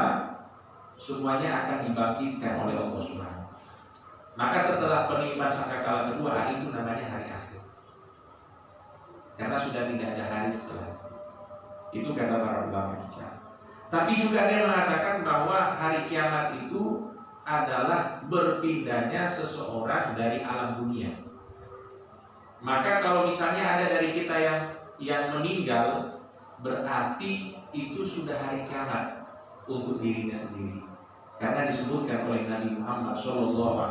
semuanya akan dibangkitkan oleh Allah Subhanahu. Maka setelah peniupan sangkakala kedua, itu namanya hari akhir. Karena sudah tidak ada hari setelah. Itu kata para ulama bicara. Tapi juga dia mengatakan bahwa hari kiamat itu adalah berpindahnya seseorang dari alam dunia. Maka kalau misalnya ada dari kita yang meninggal, berarti itu sudah hari kiamat untuk dirinya sendiri. Karena disebutkan oleh Nabi Muhammad SAW,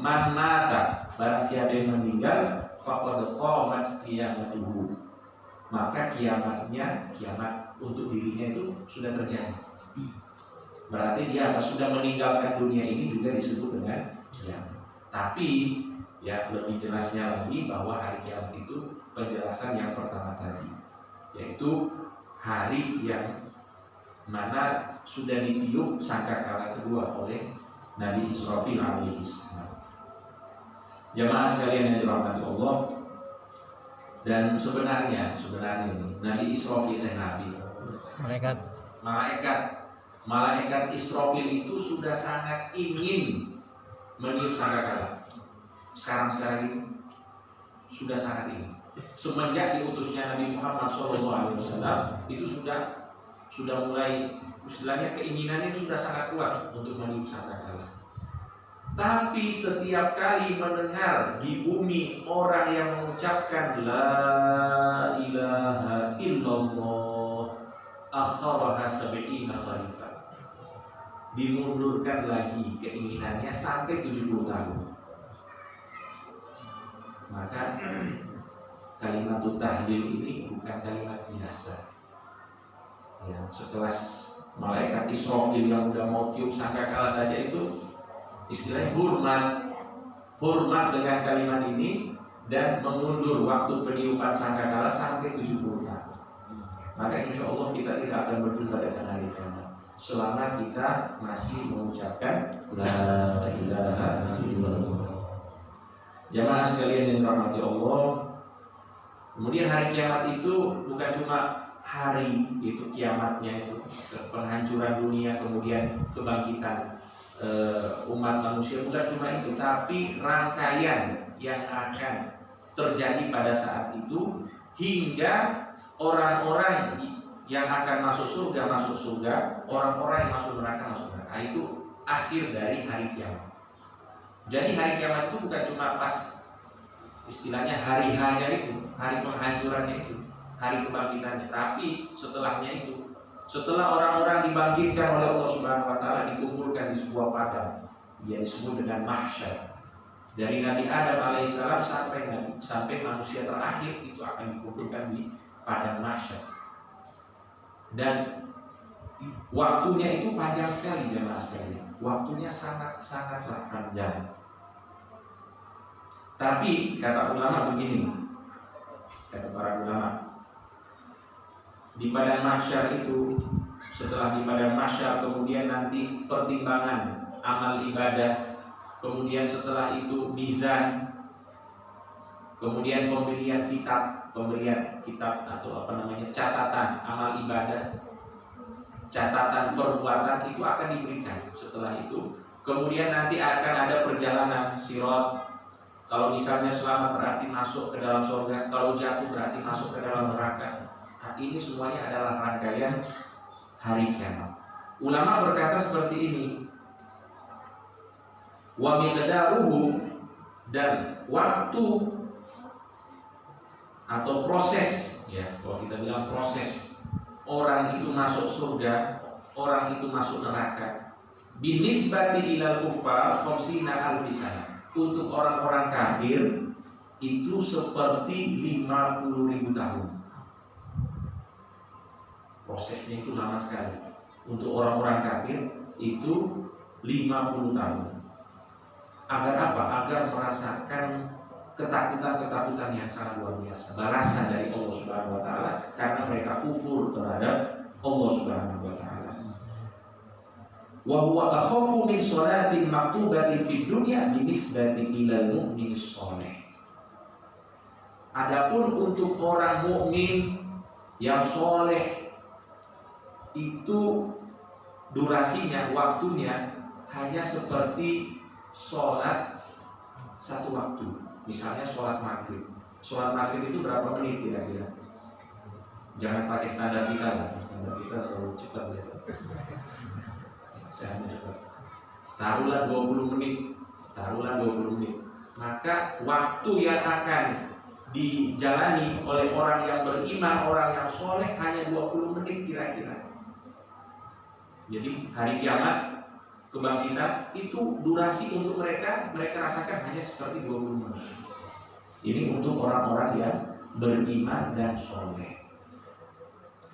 man mata, barang siapa yang meninggal, faqad qamat qiyamatuhu. Maka kiamat untuk dirinya itu sudah terjadi. Berarti dia sudah meninggalkan dunia ini juga disebut dengan kiamat. Tapi ya lebih jelasnya lagi bahwa hari kiamat itu penjelasan yang pertama tadi, yaitu hari yang mana sudah ditiup sangkakala kedua oleh Nabi Israfil alaihissalam. Jamaah sekalian yang dirahmati Allah, dan sebenarnya ini Nabi Israfil dan Nabi malaikat Israfil itu sudah sangat ingin meniup sangkakala. Sekarang ini sudah sangat ingin. Semenjak diutusnya Nabi Muhammad SAW itu sudah mulai, istilahnya keinginannya sudah sangat kuat untuk meniup sangkakala. Tapi setiap kali mendengar di bumi orang yang mengucapkan La ilaha illallah, akharaha sab'ina khalifah, dimundurkan lagi keinginannya sampai 70 tahun. Maka kalimat tahlil ini bukan kalimat biasa. Ya, sekelas malaikat Israfil yang udah mau tiup sangkakala saja itu istilahnya hormat dengan kalimat ini, dan mengundur waktu peniupan sangkakala sampai 70 tahun. Maka insya Allah kita tidak akan berjumpa dengan hari kiamat selama kita masih mengucapkan La ilaha illallah. Jamaah sekalian yang dirahmati Allah, kemudian hari kiamat itu bukan cuma hari itu kiamatnya itu penghancuran dunia kemudian kebangkitan umat manusia, bukan cuma itu, tapi rangkaian yang akan terjadi pada saat itu hingga orang-orang yang akan masuk surga, orang-orang yang masuk neraka masuk neraka. Itu akhir dari hari kiamat. Jadi hari kiamat itu bukan cuma pas istilahnya hari hanya itu, hari penghancurannya itu, hari kebangkitannya, tapi setelahnya itu, setelah orang-orang dibangkitkan oleh Allah Subhanahu wa Ta'ala, dikumpulkan di sebuah padang yang disebut dengan mahsyar. Dari Nabi Adam alaihissalam sampai manusia terakhir itu akan dikumpulkan di padang mahsyar. Dan waktunya itu panjang sekali jemaah sekalian. Waktunya sangat-sangatlah panjang. Tapi kata ulama begini, kata para ulama, di padang mahsyar itu, setelah di padang mahsyar kemudian nanti pertimbangan amal ibadah, kemudian setelah itu mizan, kemudian pemberian kitab atau catatan amal ibadah, catatan perbuatan itu akan diberikan. Setelah itu kemudian nanti akan ada perjalanan sirat. Kalau misalnya selamat berarti masuk ke dalam surga, kalau jatuh berarti masuk ke dalam neraka. Nah, ini semuanya adalah rangkaian hari kiamat. Ulama berkata seperti ini, wa miqdaruhu, dan waktu atau proses, ya kalau kita bilang proses orang itu masuk surga, orang itu masuk neraka, binisbati ilal kuffar khamsina alfi sana. Untuk orang-orang kafir itu seperti 50.000 tahun. Prosesnya itu lama sekali. Untuk orang-orang kafir itu 50 tahun. Agar apa? Agar merasakan ketakutan-ketakutan yang sangat luar biasa, balasan dari Allah Subhanahu wa taala karena mereka kufur terhadap Allah Subhanahu wa taala. Wa huwa akhafu min sholatin maktubatin fid dunya binisbati ilal mu'minis shalih. Adapun untuk orang mukmin yang soleh itu durasinya, waktunya hanya seperti sholat satu waktu. Misalnya sholat maghrib. Sholat maghrib itu berapa menit kira-kira? Jangan pakai standar kita lah. Standar kita terlalu cepat ya. Jangan cepat. Taruhlah 20 menit. Taruhlah 20 menit. Maka waktu yang akan dijalani oleh orang yang beriman, orang yang soleh hanya 20 menit kira-kira. Jadi hari kiamat, kebangkitan itu durasi untuk mereka rasakan hanya seperti 20 menit. Ini untuk orang-orang yang beriman dan soleh.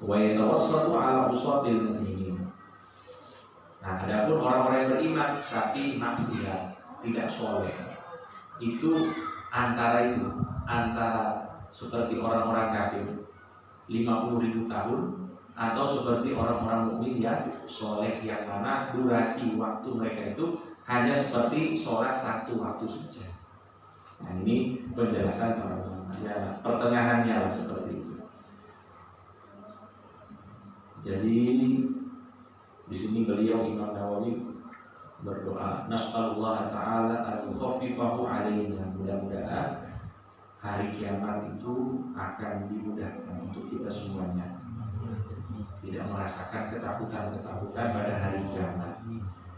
Wa yatawassatu ala usatil mu'minin. Nah, adapun orang-orang yang beriman tapi maksiat, tidak soleh, itu antara seperti orang-orang kafir 50.000 tahun, atau seperti orang-orang mukmin yang soleh, yang mana durasi waktu mereka itu hanya seperti sholat satu waktu saja. Nah, ini penjelasan para ulama. Ya, pertengahannya lah seperti itu. Jadi di sini beliau Imam Nawawi berdoa, nas'alullah ta'ala al-khaffifahu alaina. Mudah-mudahan hari kiamat itu akan dimudahkan untuk kita semuanya. Tidak merasakan ketakutan-ketakutan pada hari kiamat.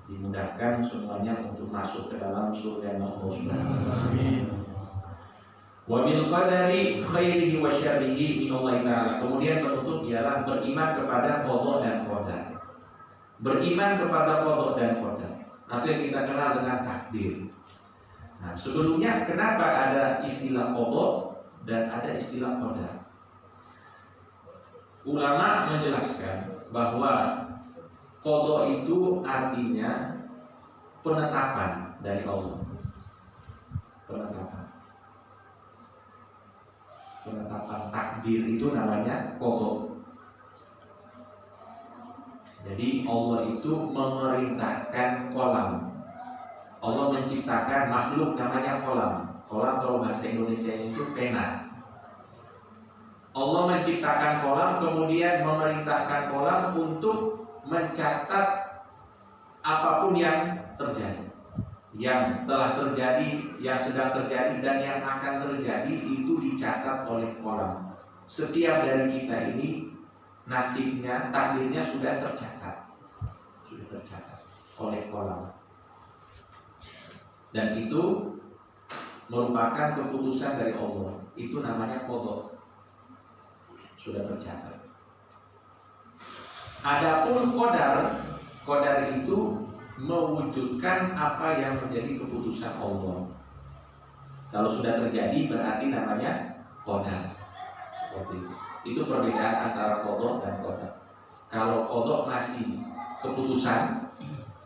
Dimudahkan semuanya untuk masuk ke dalam surga Allah Subhanahu wa taala. Wa bil qadari khairihi wa syarrihi min Allah taala. Kemudian penutup ialah beriman kepada qada dan qadar. Beriman kepada qada dan qadar, atau yang kita kenal dengan takdir. Nah, sebelumnya kenapa ada istilah qada dan ada istilah qadar? Ulama menjelaskan bahwa qada itu artinya penetapan dari Allah. Penetapan takdir itu namanya qada. Jadi Allah itu memerintahkan kolam. Allah menciptakan makhluk namanya kolam. Kolam kalau bahasa Indonesia itu pena. Allah menciptakan kolam, kemudian memerintahkan kolam untuk mencatat apapun yang terjadi, yang telah terjadi, yang sedang terjadi, dan yang akan terjadi itu dicatat oleh kolam. Setiap dari kita ini nasibnya, takdirnya sudah tercatat oleh kolam. Dan itu merupakan keputusan dari Allah. Itu namanya qada. Sudah tercatat. Adapun qadar itu mewujudkan apa yang menjadi keputusan Allah. Kalau sudah terjadi berarti namanya qadar. Seperti itu. Itu perbedaan antara qada dan qadar. Kalau qada masih keputusan,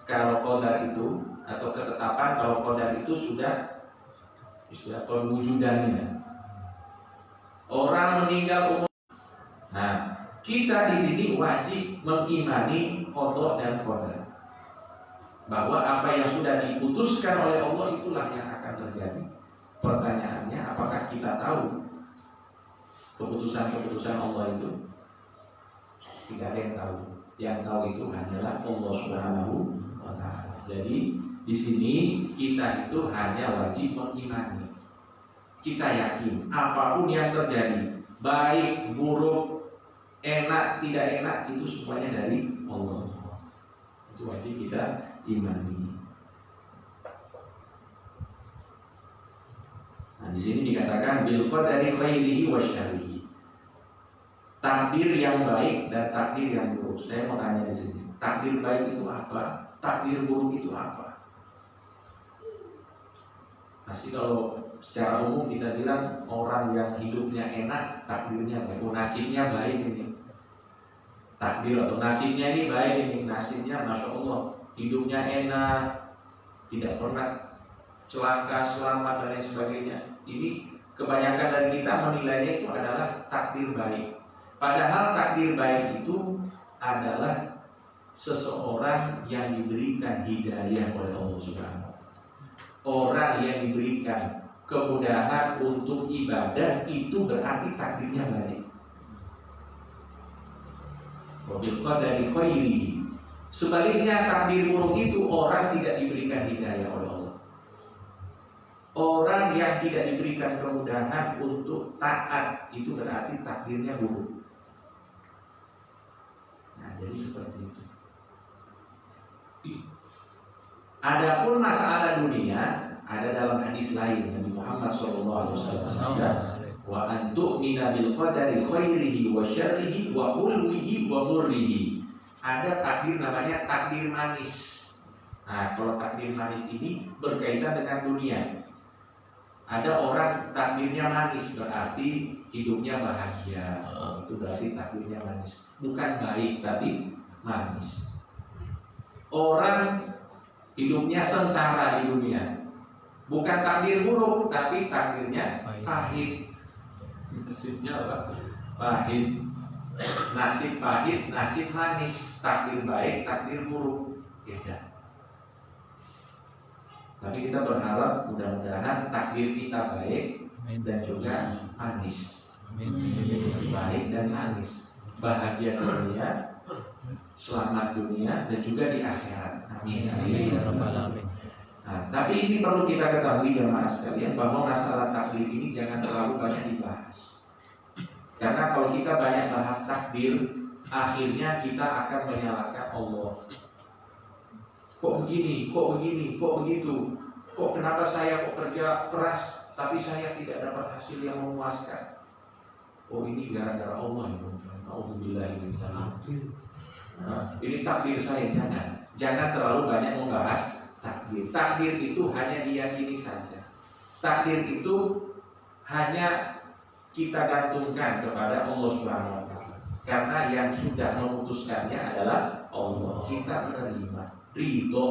kalau qadar itu atau ketetapan, kalau qadar itu sudah perwujudannya. Orang meninggal umur. Nah, kita di sini wajib mengimani qada dan qadar. Bahwa apa yang sudah diputuskan oleh Allah itulah yang akan terjadi. Pertanyaannya, apakah kita tahu keputusan-keputusan Allah itu? Tidak ada yang tahu. Yang tahu itu hanyalah Allah Subhanahu wa Ta'ala. Jadi di sini kita itu hanya wajib mengimani. Kita yakin apapun yang terjadi, baik, buruk, enak, tidak enak, itu semuanya dari Allah. Itu wajib kita imani. Nah, di sini dikatakan bil qadari khairihi wa syarrihi. Takdir yang baik dan takdir yang buruk. Saya mau tanya di sini, takdir baik itu apa? Takdir buruk itu apa? Pasti kalau secara umum kita bilang orang yang hidupnya enak, takdirnya baik. Oh, nasibnya baik ini. Takdir atau nasibnya ini baik ini. Nasibnya Masya Allah, hidupnya enak, tidak pernah celaka, selamat dan lain sebagainya. Ini kebanyakan dari kita menilainya itu adalah takdir baik. Padahal takdir baik itu adalah seseorang yang diberikan hidayah oleh Allah Subhanahu. Orang yang diberikan kemudahan untuk ibadah itu berarti takdirnya baik. Wabil qadari khairihi. Sebaliknya takdir buruk itu orang tidak diberikan hidayah oleh Allah. Orang yang tidak diberikan kemudahan untuk taat itu berarti takdirnya buruk. Nah, jadi seperti itu. Adapun masalah dunia ada dalam hadis lain Nabi Muhammad SAW. Wa antu minabil qadari khairihi wa syarrihi wa hulwihi wa murrihi. Ada takdir namanya takdir manis. Nah, kalau takdir manis ini berkaitan dengan dunia. Ada orang takdirnya manis berarti hidupnya bahagia. Itu berarti takdirnya manis. Bukan baik tapi manis. Orang hidupnya sengsara di dunia. Bukan takdir buruk tapi takdirnya pahit. Nasibnya apa? Pahit. Nasib pahit, nasib manis. Takdir baik, takdir buruk. Beda. Tapi kita berharap mudah-mudahan takdir kita baik dan juga manis. Baik dan manis. Bahagia dunia, selamat dunia dan juga di akhirat. Amin. Nah, tapi ini perlu kita ketahui jemaah sekalian bahwa masalah takdir ini jangan terlalu banyak dibahas. Karena kalau kita banyak bahas takdir, akhirnya kita akan menyalahkan Allah. Kok begini, kok begini, kok begitu? Kok kenapa saya kok kerja keras tapi saya tidak dapat hasil yang memuaskan? Oh, ini gara-gara Allah ya. Alhamdulillah ini. Nah, ini takdir saya, jangan terlalu banyak membahas takdir. Takdir itu hanya diyakini saja. Takdir itu hanya kita gantungkan kepada Allah Subhanahu wa Ta'ala. Karena yang sudah memutuskannya adalah Allah. Kita menerima, ridho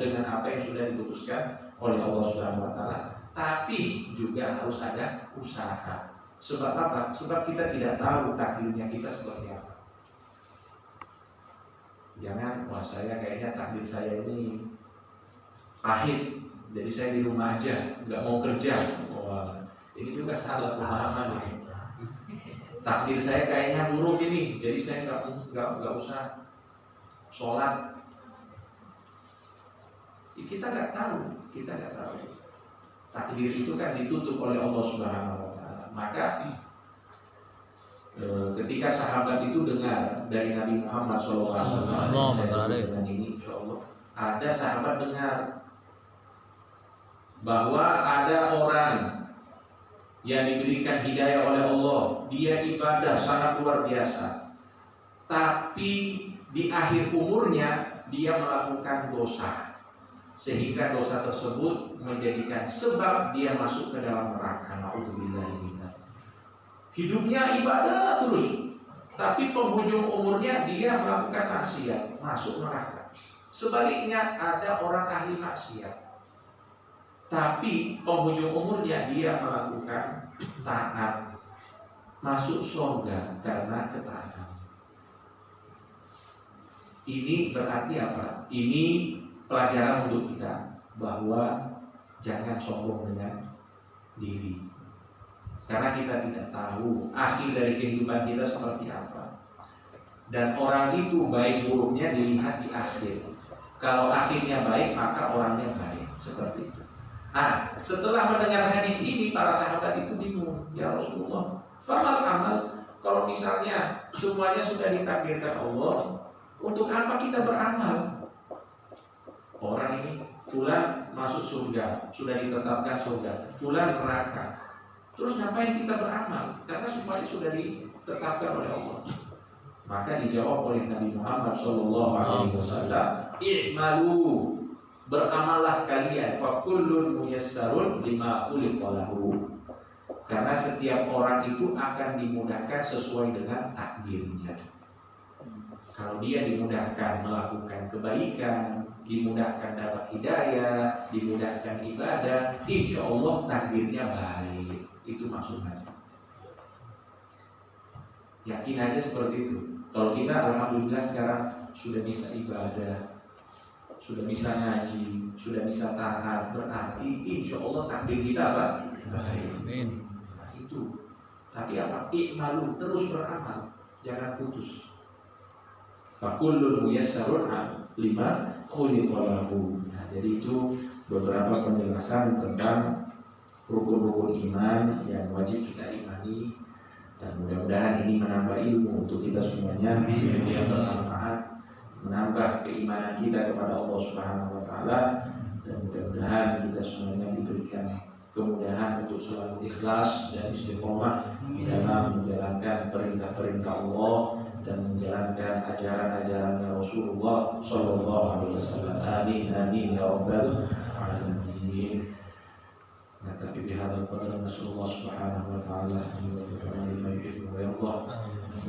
dengan apa yang sudah diputuskan oleh Allah Subhanahu wa Ta'ala. Tapi juga harus ada usaha. Sebab apa? Sebab kita tidak tahu takdirnya kita seperti apa. Jangan, wah saya kayaknya takdir saya ini pahit, jadi saya di rumah aja, nggak mau kerja. Wah, ini juga salah pemahaman ini. Takdir saya kayaknya buruk ini, jadi saya nggak usah sholat. Kita nggak tahu. Takdir itu kan ditutup oleh Allah Subhanahu wa Ta'ala. Maka ketika sahabat itu dengar dari Nabi Muhammad SAW dengan ini, insya Allah ada sahabat dengar bahwa ada orang yang diberikan hidayah oleh Allah, dia ibadah sangat luar biasa, tapi di akhir umurnya dia melakukan dosa, sehingga dosa tersebut menjadikan sebab dia masuk ke dalam neraka. Na'udzubillah. Hidupnya ibadah terus, tapi penghujung umurnya dia melakukan maksiat, masuk neraka. Sebaliknya ada orang ahli maksiat, tapi penghujung umurnya dia melakukan taat, masuk surga karena ketaatan. Ini berarti apa? Ini pelajaran untuk kita bahwa jangan sombong dengan diri, karena kita tidak tahu akhir dari kehidupan kita seperti apa. Dan orang itu baik buruknya dilihat di akhir. Kalau akhirnya baik maka orangnya baik, seperti itu. Setelah mendengar hadis ini para sahabat itu bingung, ya Rasulullah, famal amal, kalau misalnya semuanya sudah ditakdirkan Allah, untuk apa kita beramal? Orang ini fulan masuk surga, sudah ditetapkan surga, fulan neraka. Terus ngapain kita beramal? Karena semuanya sudah ditetapkan oleh Allah. Maka dijawab oleh Nabi Muhammad SAW, i'malu, beramallah kalian, fa kullun muyassarun lima khuliqa lahu. Karena setiap orang itu akan dimudahkan sesuai dengan takdirnya. Kalau dia dimudahkan melakukan kebaikan, dimudahkan dapat hidayah, dimudahkan ibadah, insya Allah takdirnya baik. Itu maksudnya. Yakin aja seperti itu. Kalau kita alhamdulillah sekarang sudah bisa ibadah, sudah bisa ngaji, sudah bisa taat, berarti insya Allah takdir kita apa? Baik. Nah, itu. Tapi apa? I'malu, terus beramal, jangan putus. Fakullun muyassarun lima khuliqa lahu. Nah, jadi itu beberapa penjelasan tentang rukun-rukun iman yang wajib kita imani, dan mudah-mudahan ini menambah ilmu untuk kita semuanya, yang bermanfaat, menambah keimanan kita kepada Allah Subhanahu wa taala, dan mudah-mudahan kita semuanya diberikan kemudahan untuk selalu ikhlas dan istiqomah dalam menjalankan perintah-perintah Allah dan menjalankan ajaran-ajaran Rasulullah Sallallahu Alaihi Wasallam. Amin amin ya rabbal alamin. Tapi bihadal qadar nasallallahu subhanahu wa ta'ala an yuwaffiqana lima yuhibbu wa yarda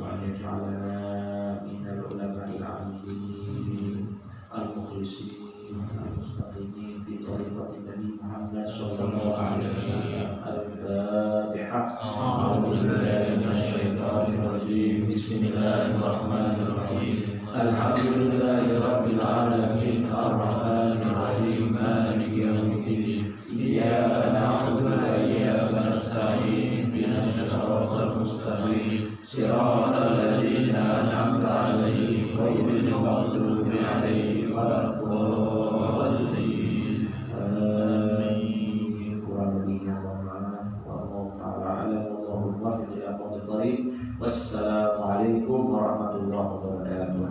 wa an yaj'alana minal ulama'il 'amilin al-mukhlisin al-mustaqimin fi tariqati Nabi Muhammad sallallahu alaihi wasallam. Al-Fatihah. A'udzu billahi minasy syaithanir rajim. Bismillahirrahmanirrahim. Alhamdulillahi rabbil alamin arrahmanir rahim maliki yaumiddin. Iyyaka na'budu wa iyyaka nasta'in ihdinas siratal mustaqim siratal ladzina an'amta 'alaihim ghairil maghdubi 'alaihim waladdallin. Amin. Wallahu ta'ala a'lam. Wallahu muwaffiq ila aqwamit thariq. Wassalamualaikum warahmatullahi wabarakatuh.